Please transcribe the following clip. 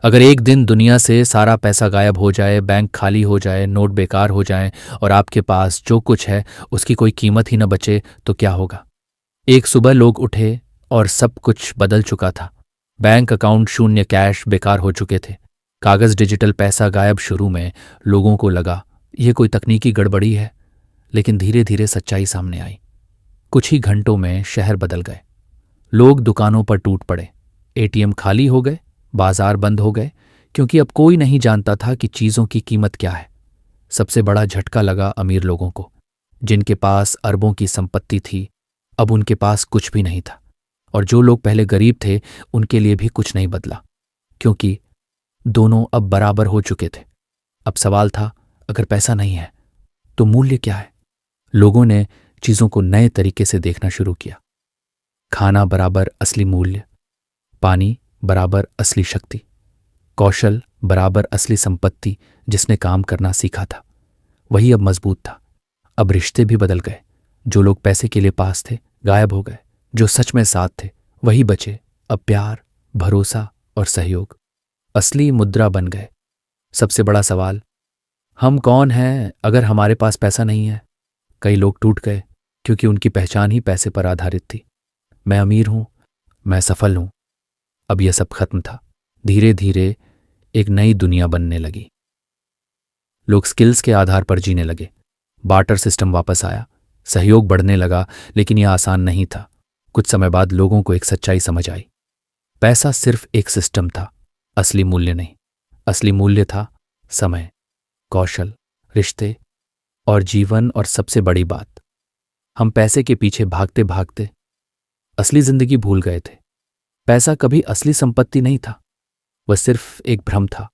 अगर एक दिन दुनिया से सारा पैसा गायब हो जाए, बैंक खाली हो जाए, नोट बेकार हो जाएं और आपके पास जो कुछ है उसकी कोई कीमत ही न बचे, तो क्या होगा? एक सुबह लोग उठे और सब कुछ बदल चुका था। बैंक अकाउंट शून्य, कैश बेकार हो चुके थे। कागज डिजिटल पैसा गायब। शुरू में लोगों को लगा यह कोई तकनीकी गड़बड़ी है, लेकिन धीरे धीरे सच्चाई सामने आई। कुछ ही घंटों में शहर बदल गए। लोग दुकानों पर टूट पड़े, एटीएम खाली हो गए, बाजार बंद हो गए, क्योंकि अब कोई नहीं जानता था कि चीज़ों की कीमत क्या है। सबसे बड़ा झटका लगा अमीर लोगों को, जिनके पास अरबों की संपत्ति थी, अब उनके पास कुछ भी नहीं था। और जो लोग पहले गरीब थे, उनके लिए भी कुछ नहीं बदला, क्योंकि दोनों अब बराबर हो चुके थे। अब सवाल था, अगर पैसा नहीं है तो मूल्य क्या है? लोगों ने चीज़ों को नए तरीके से देखना शुरू किया। खाना बराबर असली मूल्य, पानी बराबर असली शक्ति, कौशल बराबर असली संपत्ति। जिसने काम करना सीखा था वही अब मजबूत था। अब रिश्ते भी बदल गए। जो लोग पैसे के लिए पास थे गायब हो गए, जो सच में साथ थे वही बचे। अब प्यार, भरोसा और सहयोग असली मुद्रा बन गए। सबसे बड़ा सवाल, हम कौन हैं अगर हमारे पास पैसा नहीं है? कई लोग टूट गए क्योंकि उनकी पहचान ही पैसे पर आधारित थी। मैं अमीर हूं, मैं सफल हूं। अब यह सब खत्म था। धीरे धीरे एक नई दुनिया बनने लगी। लोग स्किल्स के आधार पर जीने लगे। बार्टर सिस्टम वापस आया, सहयोग बढ़ने लगा, लेकिन यह आसान नहीं था। कुछ समय बाद लोगों को एक सच्चाई समझ आई। पैसा सिर्फ एक सिस्टम था, असली मूल्य नहीं। असली मूल्य था समय, कौशल, रिश्ते और जीवन। और सबसे बड़ी बात, हम पैसे के पीछे भागते भागते असली जिंदगी भूल गए थे। पैसा कभी असली संपत्ति नहीं था, वह सिर्फ एक भ्रम था।